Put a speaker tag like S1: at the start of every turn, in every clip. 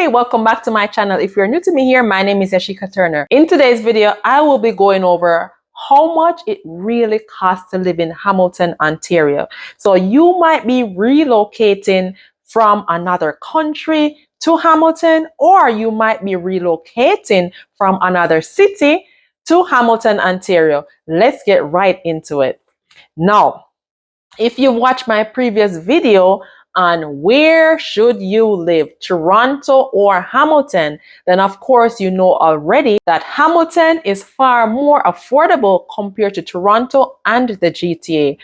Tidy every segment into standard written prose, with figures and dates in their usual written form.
S1: Hey, welcome back to my channel. If you're new to me here, my name is Yashika Turner. In today's video, I will be going over how much it really costs to live in Hamilton, Ontario. So you might be relocating from another country to Hamilton, or you might be relocating from another city to Hamilton, Ontario. Let's get right into it. Now, if you watch my previous video on where should you live, Toronto or Hamilton, then of course you know already that Hamilton is far more affordable compared to Toronto and the GTA.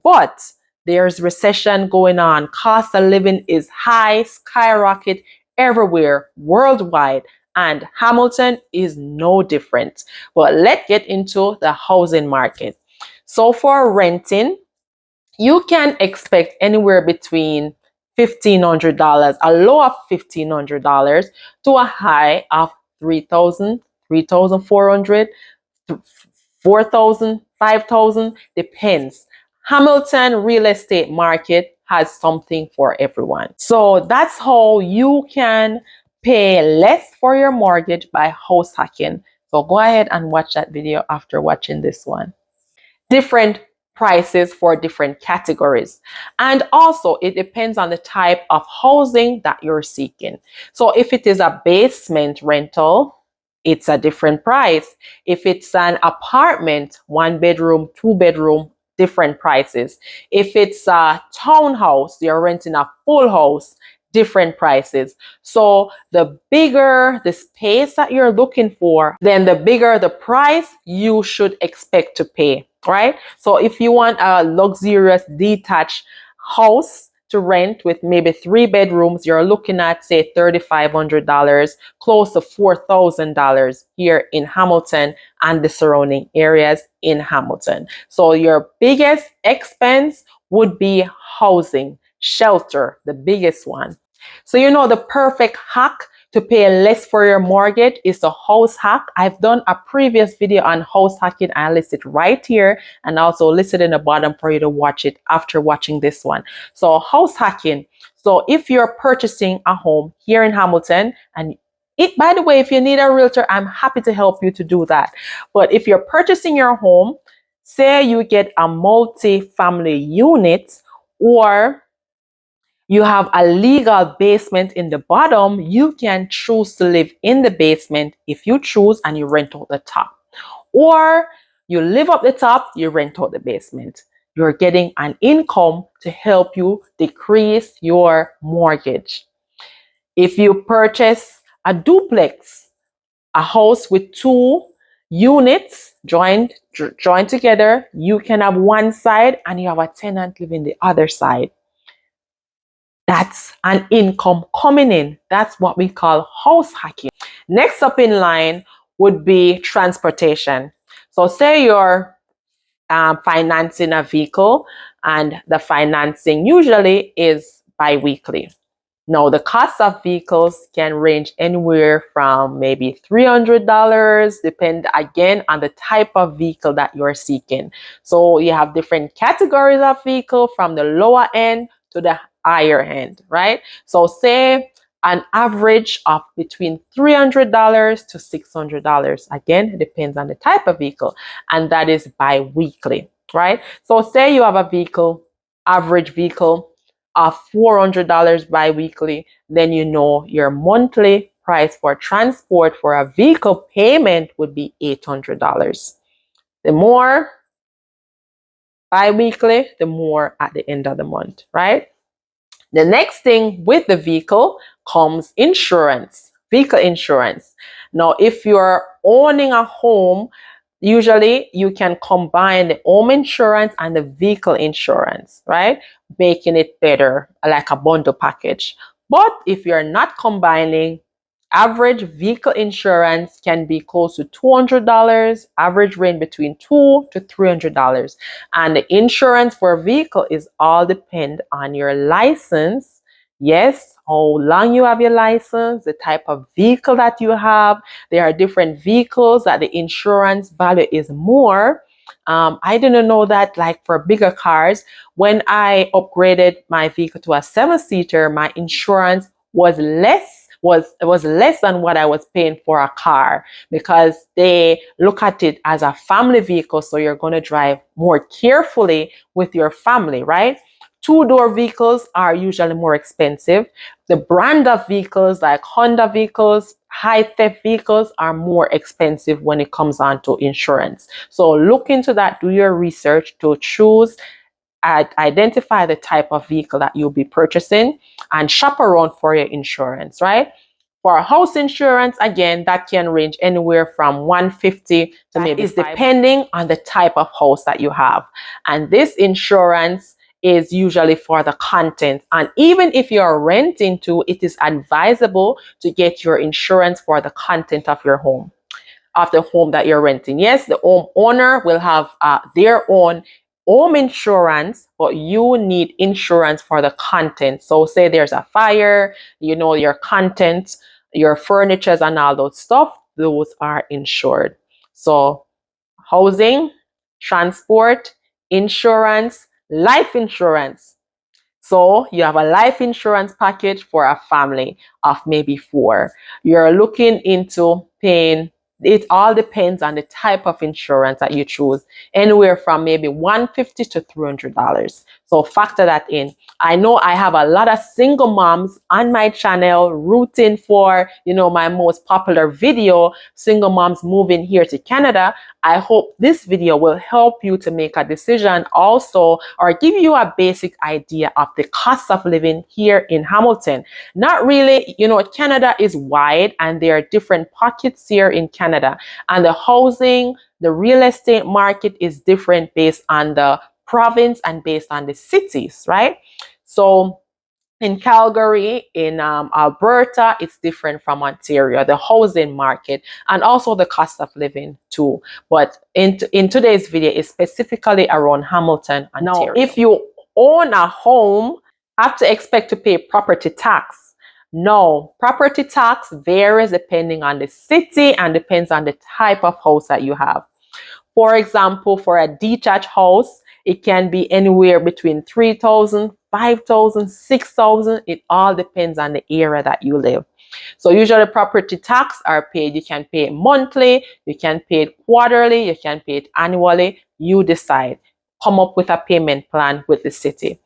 S1: But there's recession going on. Cost of living is high, skyrocket everywhere, worldwide, and Hamilton is no different. But let's get into the housing market. So for renting, you can expect anywhere between $1,500, a low of $1,500 to a high of 3,000, 3,400, 4,000, 5,000, depends. Hamilton real estate market has something for everyone. So that's how you can pay less for your mortgage by house hacking. So go ahead and watch that video after watching this one. Different prices for different categories. And also it depends on the type of housing that you're seeking. So if it is a basement rental, it's a different price. If it's an apartment, 1 bedroom, 2 bedroom, different prices. If it's a townhouse, you're renting a full house, different prices. So the bigger the space that you're looking for, then the bigger the price you should expect to pay, right? So if you want a luxurious detached house to rent with maybe 3 bedrooms, you're looking at say $3,500, close to $4,000 here in Hamilton and the surrounding areas in Hamilton. So your biggest expense would be housing, shelter, the biggest one. So you know the perfect hack to pay less for your mortgage is the house hack. I've done a previous video on house hacking. I list it right here and also listed in the bottom for you to watch it after watching this one. So house hacking. So if you're purchasing a home here in Hamilton, and by the way, if you need a realtor, I'm happy to help you to do that. But if you're purchasing your home, say you get a multi-family unit, or you have a legal basement in the bottom, you can choose to live in the basement if you choose, and you rent out the top. Or you live up the top, you rent out the basement. You're getting an income to help you decrease your mortgage. If you purchase a duplex, a house with 2 units joined together, you can have one side and you have a tenant living the other side. That's an income coming in. That's what we call house hacking. Next up in line would be transportation. So say you're financing a vehicle, and the financing usually is bi-weekly. Now, the cost of vehicles can range anywhere from maybe $300, depend again on the type of vehicle that you're seeking. So you have different categories of vehicle from the lower end to the higher end, right? So say an average of between $300 to $600. Again, it depends on the type of vehicle, and that is bi-weekly, right? So say you have a vehicle, average vehicle of $400 bi-weekly, then you know your monthly price for transport for a vehicle payment would be $800. The more bi-weekly, the more at the end of the month, right? The next thing with the vehicle comes insurance, vehicle insurance. Now, if you're owning a home, usually you can combine the home insurance and the vehicle insurance, right? Making it better, like a bundle package. But if you're not combining, average vehicle insurance can be close to $200, average range between $200 to $300. And the insurance for a vehicle is all depend on your license. Yes, how long you have your license, the type of vehicle that you have. There are different vehicles that the insurance value is more. I didn't know that, like for bigger cars, when I upgraded my vehicle to a 7-seater, my insurance was less was less than what I was paying for a car, because they look at it as a family vehicle. So you're going to drive more carefully with your family, right? Two-door vehicles are usually more expensive. The brand of vehicles like Honda vehicles, high theft vehicles are more expensive when it comes on to insurance. So look into that, do your research to choose, identify the type of vehicle that you'll be purchasing, and shop around for your insurance, right? For house insurance, again, that can range anywhere from $150 to maybe is depending on the type of house that you have. And this insurance is usually for the content. And even if you're renting too, it is advisable to get your insurance for the content of your home, of the home that you're renting. Yes, the homeowner will have their own home insurance, but you need insurance for the content. So say there's a fire, your content, your furnitures and all those stuff, those are insured. So housing, transport, insurance, life insurance. So you have a life insurance package for a family of maybe 4. You're looking into paying, it all depends on the type of insurance that you choose, anywhere from maybe $150 to $300. So factor that in. I know I have a lot of single moms on my channel rooting for, my most popular video, single moms moving here to Canada. I hope this video will help you to make a decision also, or give you a basic idea of the cost of living here in Hamilton. Not really, Canada is wide and there are different pockets here in Canada, and the housing, the real estate market is different based on the province and based on the cities, right? So in Calgary, in Alberta, it's different from Ontario, the housing market, and also the cost of living too. But in today's video is specifically around Hamilton, Ontario. Now, if you own a home, have to expect to pay property tax. No, property tax varies depending on the city and depends on the type of house that you have. For example, for a detached house, it can be anywhere between $3,000, $5,000, $6,000. It all depends on the area that you live. So usually property tax are paid. You can pay it monthly, you can pay it quarterly, you can pay it annually. You decide. Come up with a payment plan with the city.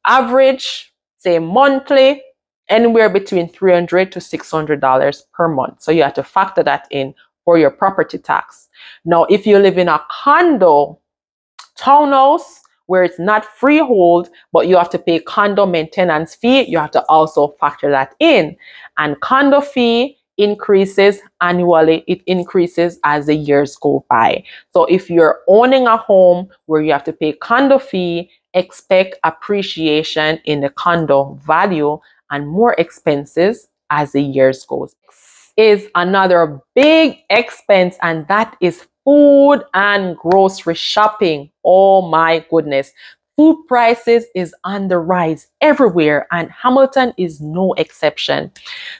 S1: Average, say monthly, anywhere between $300 to $600 per month. So you have to factor that in for your property tax. Now, if you live in a condo, townhouse, where it's not freehold, but you have to pay condo maintenance fee, you have to also factor that in. And condo fee increases annually. It increases as the years go by. So if you're owning a home where you have to pay condo fee, expect appreciation in the condo value and more expenses as the years goes. Is another big expense, and that is food and grocery shopping. Oh my goodness. Food prices is on the rise everywhere, and Hamilton is no exception.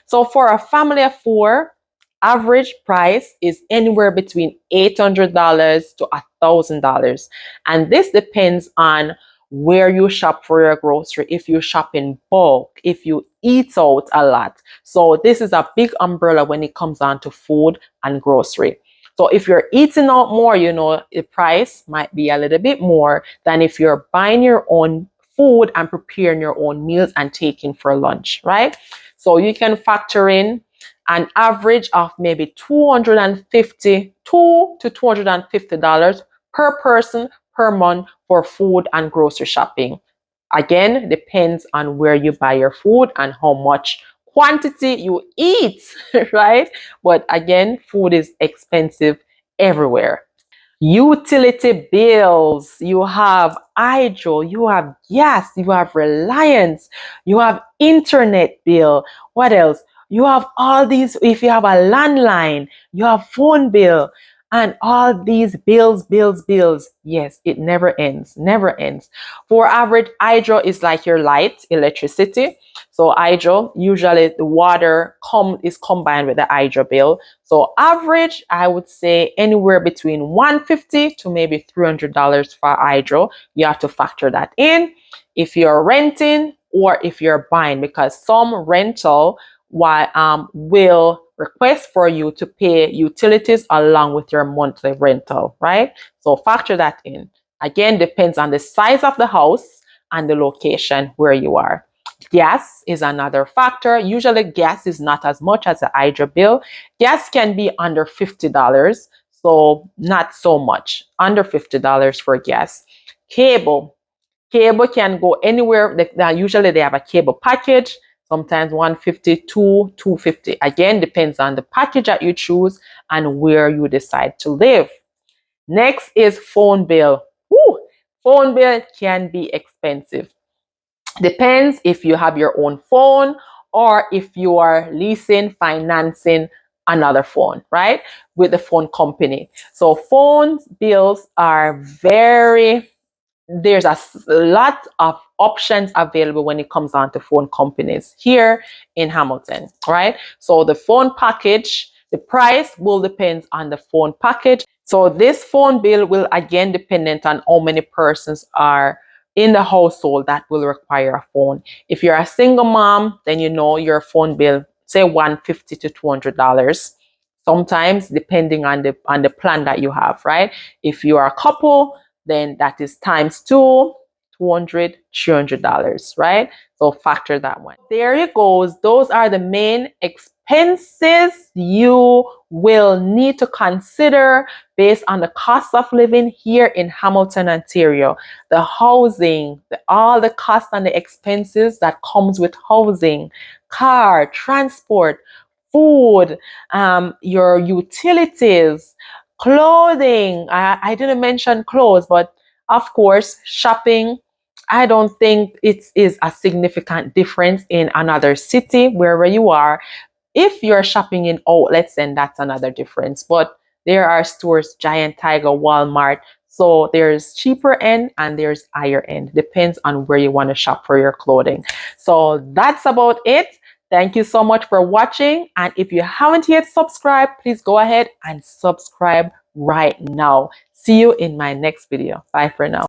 S1: So for a family of 4, average price is anywhere between $800 to $1,000. And this depends on where you shop for your grocery, if you shop in bulk, if you eat out a lot. So this is a big umbrella when it comes on to food and grocery. So if you're eating out more, the price might be a little bit more than if you're buying your own food and preparing your own meals and taking for lunch, right? So you can factor in an average of maybe $252 to $250 per person per month for food and grocery shopping. Again, depends on where you buy your food and how much quantity you eat, right? But again, food is expensive everywhere. Utility bills, you have hydro, you have gas, you have Reliance, you have internet bill. What else? You have all these, if you have a landline, you have phone bill, and all these bills. Yes, it never ends, never ends. For average, hydro is like your light, electricity. So hydro, usually the water is combined with the hydro bill. So average, I would say anywhere between $150 to maybe $300 for hydro. You have to factor that in if you're renting or if you're buying, because some rental will request for you to pay utilities along with your monthly rental, right? So factor that in. Again, depends on the size of the house and the location where you are. Gas is another factor. Usually gas is not as much as the hydro bill. Gas can be under $50, so not so much. Under $50 for gas. Cable. Cable can go anywhere. Usually they have a cable package, sometimes 150, 250. Again, depends on the package that you choose and where you decide to live. Next is phone bill. Woo! Phone bill can be expensive. Depends if you have your own phone or if you are leasing, financing another phone, right? With the phone company. So phone bills are there's a lot of options available when it comes on to phone companies here in Hamilton, right? So the phone package, the price will depend on the phone package. So this phone bill will again dependent on how many persons are in the household that will require a phone. If you're a single mom, then you know your phone bill, say $150 to $200. Sometimes depending on the plan that you have, right? If you are a couple, then that is times two, $200, $300, right? So factor that one. There you go. Those are the main expenses you will need to consider based on the cost of living here in Hamilton, Ontario. The housing, all the costs and the expenses that comes with housing, car, transport, food, your utilities, clothing. I didn't mention clothes, but of course, shopping. I don't think it is a significant difference in another city, wherever you are. If you're shopping in outlets, then that's another difference. But there are stores, Giant Tiger, Walmart. So there's cheaper end and there's higher end. Depends on where you want to shop for your clothing. So that's about it. Thank you so much for watching. And if you haven't yet subscribed, please go ahead and subscribe right now. See you in my next video. Bye for now.